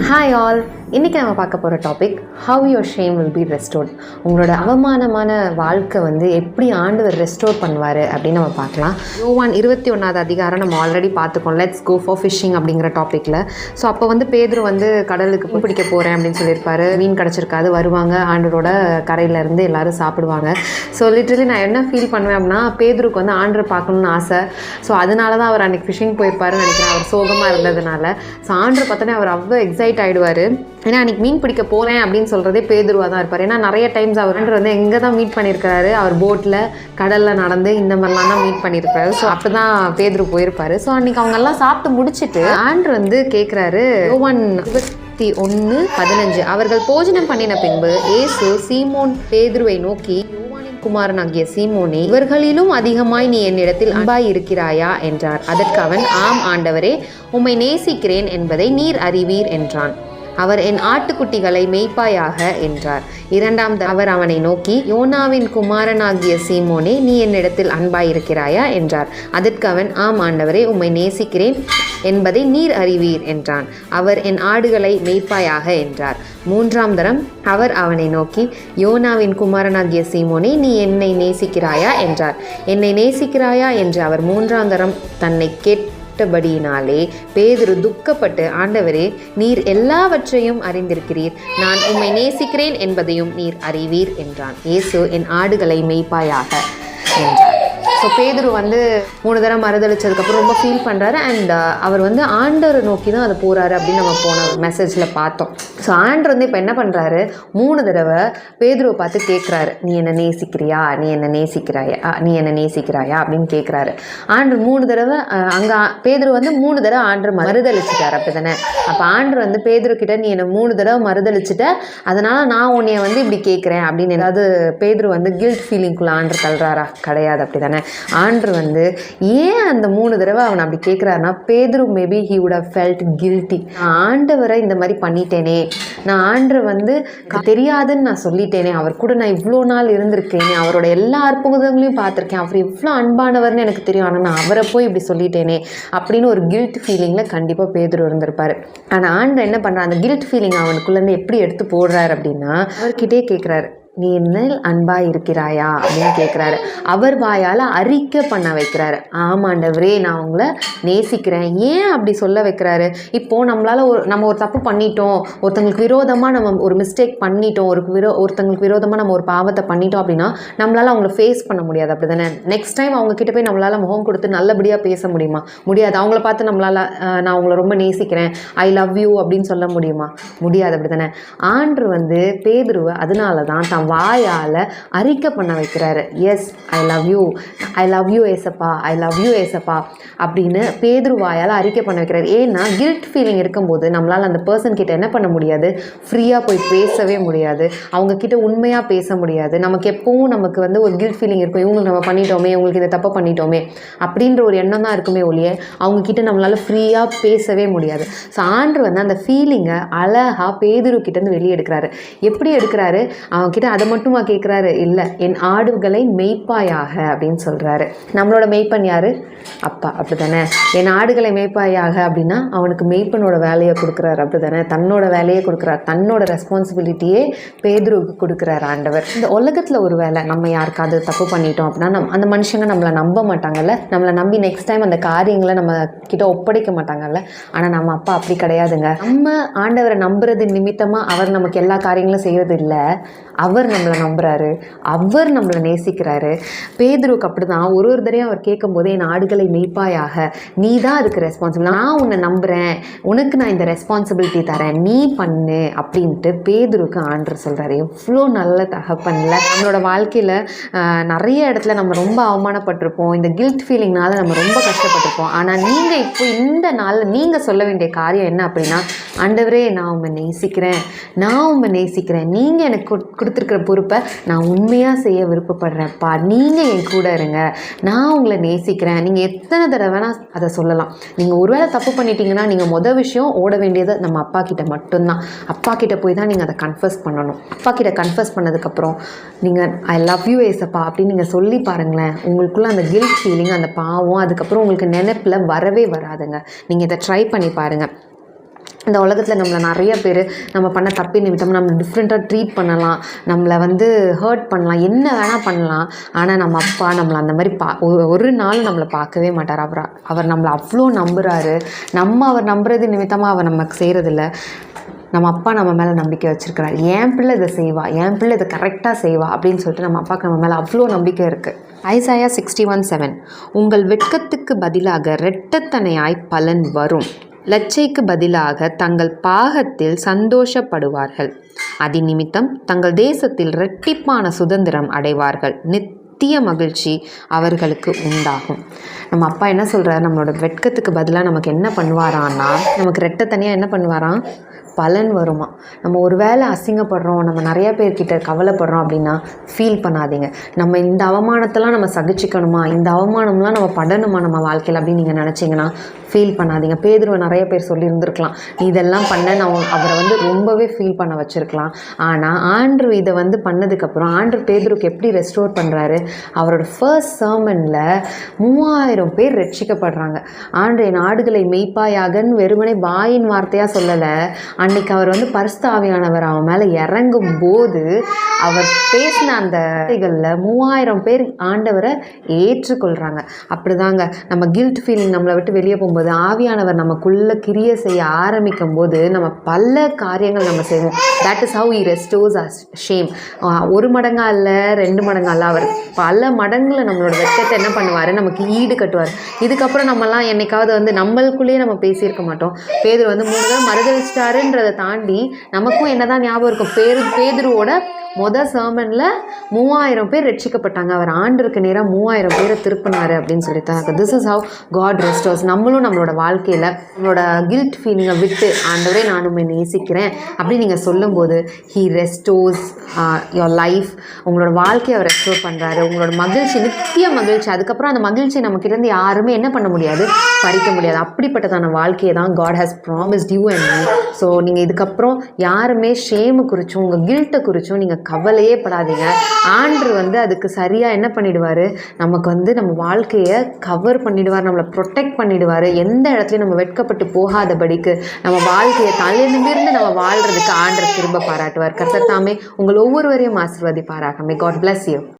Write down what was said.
Hi all, இன்றைக்கி நம்ம பார்க்க போகிற topic have your shame will be restored. உங்களோட அவமானமான வாழ்க்கை எப்படி ஆண்டவர் ரெஸ்டோர் பண்ணுவார் அப்படின்னு நம்ம பார்க்கலாம். யோவான் 21வது அதிகாரம் நம்ம ஆல்ரெடி பார்த்துக்கோம். லெட்ஸ் கோ ஃபார் ஃபிஷிங் அப்படிங்கிற டாப்பிக்கில். ஸோ அப்போ பேதுரு கடலுக்கு மீன் பிடிக்க போகிறேன் அப்படின்னு சொல்லியிருப்பாரு. மீன் கிடச்சிருக்காது, வருவாங்க, ஆண்டவரோட கரையிலேருந்து எல்லோரும் சாப்பிடுவாங்க. ஸோ லிட்டரலி நான் என்ன ஃபீல் பண்ணுவேன் அப்படின்னா, பேதுருக்கு ஆண்டரை பார்க்கணுன்னு ஆசை. ஸோ அதனால தான் அவர் அன்றைக்கி ஃபிஷிங் போயிருப்பாருன்னு நினைக்கிறேன், அவர் சோகமாக இருந்ததுனால. ஸோ ஆண்டரை பார்த்தோன்னே அவர் அவ்வளோ எக்ஸைட் ஆகிடுவார். ஏன்னா அன்றைக்கி மீன் பிடிக்க போகிறேன் அப்படின்னு சொல்கிறதே பேதுருவாக தான் இருப்பார். ஏன்னா நிறைய டைம்ஸ் அவர் எங்கே தான் மீட் பண்ணியிருக்காரு, அவர் போட்டில் கடலில் நடந்து இந்த மாதிரிலாம் தான் மீட் பண்ணியிருக்காரு. ஸோ அப்போ தான் பேதுரு போயிருப்பார். ஸோ அன்றைக்கி அவங்கெல்லாம் சாப்பிட்டு முடிச்சுட்டு ஆண்டர் கேட்குறாரு, யோவான் 21:15, அவர்கள் போஜனம் பண்ணின பின்பு இயேசு சீமோன் பேதுருவை நோக்கி, குமாரனாகிய சீமோனே, இவர்களிலும் அதிகமாய் நீ என்னிடத்தில் அன்பாய் இருக்கிறாயா என்றார். அதற்கு அவன், ஆம் ஆண்டவரே, உம்மை நேசிக்கிறேன் என்பதை நீர் அறிவீர் என்றான். அவர் என் ஆட்டுக்குட்டிகளை மேய்ப்பாயாக என்றார். இரண்டாம் அவர் அவனை நோக்கி, யோனாவின் குமாரனாகிய சீமோனே, நீ என்னிடத்தில் அன்பாயிருக்கிறாயா என்றார். அதற்கு அவன், ஆம் ஆண்டவரே, உம்மை நேசிக்கிறேன் என்பதை நீர் அறிவீர் என்றான். அவர் என் ஆடுகளை மேய்ப்பாயாக என்றார். மூன்றாம் தரம் அவர் அவனை நோக்கி, யோனாவின் குமாரனாகிய சீமோனே, நீ என்னை நேசிக்கிறாயா என்றார். என்னை நேசிக்கிறாயா என்று அவர் மூன்றாம் தரம் தன்னை கேட்டபடியினாலே பேதுரு துக்கப்பட்டு, ஆண்டவரே, நீர் எல்லாவற்றையும் அறிந்திருக்கிறீர், நான் உம்மை நேசிக்கிறேன் என்பதையும் நீர் அறிவீர் என்றான். இயேசு, என் ஆடுகளை மேய்ப்பாயாக என்றார். ஸோ பேதுரு 3 தடவை மறுதளிச்சதுக்கப்புறம் ரொம்ப ஃபீல் பண்ணுறாரு. அண்ட் அவர் ஆண்டரை நோக்கி தான் அது போகிறாரு அப்படின்னு நம்ம போன மெசேஜில் பார்த்தோம். ஸோ ஆண்டர் இப்போ என்ன பண்ணுறாரு, 3 தடவை பேதுருவை பார்த்து கேட்குறாரு, நீ என்ன நேசிக்கிறியா, நீ என்ன நேசிக்கிறாயா, நீ என்ன நேசிக்கிறாயா அப்படின்னு கேட்குறாரு. ஆண்டர் 3 தடவை அங்கே பேதுரு 3 தடவை ஆண்டர் மறுதளிச்சிட்டார், அப்படி தானே? அப்போ ஆண்டர் பேதுரு கிட்ட, நீ என்னை 3 தடவை மறுதளிச்சிட்ட, அதனால் நான் உன்னைய இப்படி கேட்குறேன் அப்படின்னு ஏதாவது பேதுரு கில்ட் ஃபீலிங்குள்ளே ஆண்டர் தள்ளுறாரா? கிடையாது, அப்படி தானே? ஆண்டர் ஏன் அந்த 3 தடவை அவன் அப்படி கேட்குறாருன்னா, பேதுரு maybe he would have felt guilty. நான் ஆண்டவரை இந்த மாதிரி பண்ணிட்டேனே, நான் ஆண்டரை தெரியாதுன்னு நான் சொல்லிட்டேனே, அவர் கூட நான் இவ்வளோ நாள் இருந்திருக்கேனே, அவரோட எல்லா அற்புதங்களையும் பார்த்துருக்கேன், அவர் இவ்வளோ அன்பானவர்னு எனக்கு தெரியும், ஆனால் நான் அவரை போய் இப்படி சொல்லிட்டேனே அப்படின்னு ஒரு கில்ட் ஃபீலிங்கில் கண்டிப்பாக பேதுரு இருந்திருப்பார். ஆனால் ஆண்டர் என்ன பண்ணுறார், அந்த கில்ட் ஃபீலிங் அவனுக்குள்ளேருந்து எப்படி எடுத்து போடுறாரு அப்படின்னா, அவர்கிட்டே கேட்குறாரு, நீ என்ன அன்பாக இருக்கிறாயா அப்படின்னு கேட்குறாரு. அவர் வாயால் அறிக்கை பண்ண வைக்கிறாரு, ஆமாண்டவரே, நான் உங்களை நேசிக்கிறேன். ஏன் அப்படி சொல்ல வைக்கிறாரு? இப்போது நம்ம ஒரு தப்பு பண்ணிட்டோம், ஒருத்தங்களுக்கு விரோதமாக நம்ம ஒரு மிஸ்டேக் பண்ணிட்டோம், ஒருத்தங்களுக்கு விரோதமாக நம்ம ஒரு பாவத்தை பண்ணிட்டோம் அப்படின்னா நம்மளால் அவங்கள ஃபேஸ் பண்ண முடியாது, அப்படி தானே? நெக்ஸ்ட் டைம் அவங்கக்கிட்ட போய் நம்மளால் முகம் கொடுத்து நல்லபடியாக பேச முடியுமா? முடியாது. அவங்கள பார்த்து நம்மளால் நான் அவங்கள ரொம்ப நேசிக்கிறேன், ஐ லவ் யூ அப்படின்னு சொல்ல முடியுமா? முடியாது, அப்படி தானே? ஆண்டர் பேதுருவை அதனால தான் வாயால் அறிக்கை பண்ண வைக்கிறாரு. எஸ், ஐ லவ் யூ ஏசப்பா, ஐ லவ் யூ ஏசப்பா அப்படின்னு பேதுரு வாயால் அறிக்கை பண்ண வைக்கிறாரு. ஏன்னா கில்ட் ஃபீலிங் இருக்கும்போது நம்மளால் அந்த பர்சன் கிட்ட என்ன பண்ண முடியாது, ஃப்ரீயாக போய் பேசவே முடியாது, அவங்கக்கிட்ட உண்மையாக பேச முடியாது. நமக்கு எப்பவும் ஒரு கில்ட் ஃபீலிங் இருக்கும், இவங்களுக்கு நம்ம பண்ணிட்டோமே, இவங்களுக்கு இதை தப்பு பண்ணிட்டோமே அப்படின்ற ஒரு எண்ணம் தான் இருக்குமே ஒழிய அவங்கக்கிட்ட நம்மளால் ஃப்ரீயாக பேசவே முடியாது. ஸோ ஆண்டர் அந்த ஃபீலிங்கை அழகாக பேதுரு கிட்டேருந்து வெளியே எடுக்கிறாரு. எப்படி எடுக்கிறாரு? அவங்கக்கிட்ட அதை மட்டுமா கேட்குறாரு? இல்லை, என் ஆடுகளை மேய்ப்பாயாக அப்படின்னு சொல்கிறாரு. நம்மளோட மேய்ப்பன் யார்? அப்பா, அப்படி தானே? என் ஆடுகளை மேய்ப்பாயாக அப்படின்னா அவனுக்கு மேய்ப்பனோட வேலையை கொடுக்குறாரு, அப்படி தானே? தன்னோட வேலையை கொடுக்குறாரு, தன்னோட ரெஸ்பான்சிபிலிட்டியே பேதுருவுக்கு கொடுக்குறாரு ஆண்டவர். இந்த உலகத்தில் ஒரு வேலை நம்ம யாருக்காவது தப்பு பண்ணிட்டோம் அப்படின்னா அந்த மனுஷங்க நம்மளை நம்ப மாட்டாங்கல்ல, நம்மளை நம்பி நெக்ஸ்ட் டைம் அந்த காரியங்களை நம்ம கிட்ட ஒப்படைக்க மாட்டாங்கல்ல. ஆனால் நம்ம அப்பா அப்படி கிடையாதுங்க. நம்ம ஆண்டவரை நம்புறது நிமித்தமாக அவர் நமக்கு எல்லா காரியங்களும் செய்கிறது இல்லை, அவர் நம்மளை நம்புகிறாரு, அவர் நம்மளை நேசிக்கிறாரு. பேதுருக்கு அப்படி தான் ஒரு தடையும் அவர் கேட்கும்போது, என் ஆடுகளை மேய்ப்பாயாக, நீ தான் அதுக்கு ரெஸ்பான்சிபிள், நான் உன்னை நம்புகிறேன், உனக்கு நான் இந்த ரெஸ்பான்சிபிலிட்டி தரேன், நீ பண்ணு அப்படின்ட்டு பேதுருக்கு ஆண்டர் சொல்கிறாரு. எவ்வளோ நல்ல தகப்பன்ல. நம்மளோட வாழ்க்கையில் நிறைய இடத்துல நம்ம ரொம்ப அவமானப்பட்டிருப்போம், இந்த கில்ட் ஃபீலிங்னால நம்ம ரொம்ப கஷ்டப்பட்டிருப்போம். ஆனால் நீங்கள் இப்போ இந்த நாளில் நீங்கள் சொல்ல வேண்டிய காரியம் என்ன அப்படின்னா, ஆண்டவரே, நான் உண்மை நேசிக்கிறேன், நீங்கள் எனக்கு கொடுத்துருக்கிற பொறுப்பை நான் உண்மையாக செய்ய விருப்பப்படுறேன்ப்பா, நீங்கள் என் கூட இருங்க, நான் உங்களை நேசிக்கிறேன். நீங்கள் எத்தனை தடவை வேணால் அதை சொல்லலாம். நீங்கள் ஒருவேளை தப்பு பண்ணிட்டீங்கன்னா நீங்கள் விஷயம் ஓட வேண்டியது நம்ம அப்பா கிட்ட மட்டும்தான். அப்பா கிட்ட போய் தான் நீங்கள் அதை கன்ஃபர்ஸ் பண்ணணும். அப்பா கிட்ட கன்ஃபர்ஸ் பண்ணதுக்கப்புறம் நீங்கள் ஐ லவ் யூ ஏசப்பா அப்படின்னு நீங்கள் சொல்லி பாருங்களேன், உங்களுக்குள்ள அந்த கில்ட் ஃபீலிங், அந்த பாவம் அதுக்கப்புறம் உங்களுக்கு நினைப்பில் வரவே வராதுங்க. நீங்கள் இதை ட்ரை பண்ணி பாருங்கள். இந்த உலகத்தில் நம்மளை நிறைய பேர் நம்ம பண்ண தப்பின் நிமித்தம் நம்ம டிஃப்ரெண்ட்டாக ட்ரீட் பண்ணலாம், நம்மளை வந்து ஹர்ட் பண்ணலாம், என்ன வேணால் பண்ணலாம். ஆனால் நம்ம அப்பா நம்மளை அந்த மாதிரி ஒரு நாள் நம்மளை பார்க்கவே மாட்டார். அவர் நம்மளை அவ்வளோ நம்புகிறாரு. அவர் நம்புறது நிமித்தமாக அவர் நமக்கு செய்கிறதில்ல. நம்ம அப்பா நம்ம மேலே நம்பிக்கை வச்சுருக்கிறார். என் பிள்ளை இதை செய்வா, என் பிள்ளை இதை கரெக்டாக செய்வா அப்படின்னு சொல்லிட்டு நம்ம அப்பாவுக்கு நம்ம மேலே அவ்வளோ நம்பிக்கை இருக்குது. ஐசாயா 61:7 உங்கள் வெட்கத்துக்கு பதிலாக இரட்டத்தனையாய் பலன் வரும், லட்சைக்கு பதிலாக தங்கள் பாகத்தில் சந்தோஷப்படுவார்கள், அதி நிமித்தம் தங்கள் தேசத்தில் இரட்டிப்பான சுதந்திரம் அடைவார்கள், நித்திய மகிழ்ச்சி அவர்களுக்கு உண்டாகும். நம்ம அப்பா என்ன சொல்கிறார், நம்மளோட வெட்கத்துக்கு பதிலாக நமக்கு என்ன பண்ணுவாரான்னா, நமக்கு ரெட்டத்தனியாக என்ன பண்ணுவாராம், பலன் வருமா. நம்ம ஒரு வேளை அசிங்கப்படுறோம், நம்ம நிறைய பேர்கிட்ட கவலைப்படுறோம் அப்படின்னா ஃபீல் பண்ணாதீங்க. நம்ம இந்த அவமானத்தெல்லாம் நம்ம சகிச்சிக்கணுமா, இந்த அவமானம்லாம் நம்ம படணுமா நம்ம வாழ்க்கையில் அப்படின்னு நீங்கள் நினச்சிங்கன்னா ஃபீல் பண்ணாதீங்க. பேதுருவை நிறைய பேர் சொல்லியிருந்துருக்கலாம், நீ இதெல்லாம் பண்ண நான் அவரை வந்து ரொம்பவே ஃபீல் பண்ண வச்சுருக்கலாம். ஆனால் ஆண்ட்ரு இதை வந்து பண்ணதுக்கப்புறம் ஆண்ட்ரு பேதுருக்கு எப்படி ரெஸ்டோர் பண்ணுறாரு, அவரோட ஃபர்ஸ்ட் சர்மனில் 3000 பேர் ரட்சிக்கப்படுறாங்க. ஆண்ட்ரு என் ஆடுகளை மெய்ப்பாயாகன்னு வெறுமனே வாயின் வார்த்தையாக சொல்லலை, அன்னைக்கு அவர் வந்து பரிசுத்த ஆவியானவர் அவன் மேலே இறங்கும் போது அவர் பேசின அந்த வார்த்தைகளில் 3000 பேர் ஆண்டவரை ஏற்றுக்கொள்கிறாங்க. அப்படிதாங்க நம்ம கில்ட் ஃபீலிங் நம்மளை விட்டு வெளியே போகும்போது ஆவியானவர் நமக்குள்ளே கிரியை செய்ய ஆரம்பிக்கும் போது நம்ம பல காரியங்கள் நம்ம செய்வோம். That is how he restores us shame. 1 மடங்கா இல்லை, 2 மடங்கா இல்லை, அவர் பல மடங்குல நம்மளோட வெட்கத்தை என்ன பண்ணுவார், நமக்கு ஈடு கட்டுவார். இதுக்கப்புறம் நம்மலாம் என்னைக்காவது வந்து நம்மளுக்குள்ளேயே நம்ம பேசியிருக்க மாட்டோம். பேதுரு வந்து 3 தடவை மறுதளிச்சிட்டாருன்றதை தாண்டி நமக்கும் என்னதான் ஞாபகம் இருக்கும், பேதுருவோட சர்மனில் 3000 பேர் ரட்சிக்கப்பட்டாங்க. அவர் ஆண்டருக்கு நேராக 3000 பேரை திருப்பினார் அப்படின்னு சொல்லிட்டாங்க. This is how God restores. நம்மளும் நம்மளோட வாழ்க்கையில் நம்மளோட கில்ட் ஃபீலிங்கை விட்டு ஆண்டவரே நானுமே நேசிக்கிறேன் அப்படின்னு நீங்கள் சொல்லும்போது ஹீ ரெஸ்டோர்ஸ் யுவர் லைஃப். உங்களோட வாழ்க்கையை அவர் ரெஸ்டோர் பண்ணுறாரு. உங்களோட மகிழ்ச்சி, நித்திய மகிழ்ச்சி. அதுக்கப்புறம் அந்த மகிழ்ச்சி நமக்கிட்டேருந்து யாருமே என்ன பண்ண முடியாது, பறிக்க முடியாது. அப்படிப்பட்டதான வாழ்க்கையை தான் God has promised you and me. So நீங்கள் இதுக்கப்புறம் யாருமே ஷேமு குறிச்சும் உங்கள் கில்ட்டை குறிச்சும் நீங்கள் கவலையே படாதீங்க. ஆண்டவர் வந்து அதுக்கு சரியாக என்ன பண்ணிடுவார், நமக்கு வந்து நம்ம வாழ்க்கையை கவர் பண்ணிடுவார், நம்மளை ப்ரொடெக்ட் பண்ணிடுவார். எந்த இடத்துலையும் நம்ம வெட்கப்பட்டு போகாதபடிக்கு நம்ம வாழ்க்கையை தலை நிமிர்ந்து நம்ம வாழ்கிறதுக்கு ஆண்டவர் கிருபை பாராட்டுவார். கர்த்தர் தாமே உங்கள் ஒவ்வொருவரையும் ஆசீர்வதிப்பாராக. May God bless you.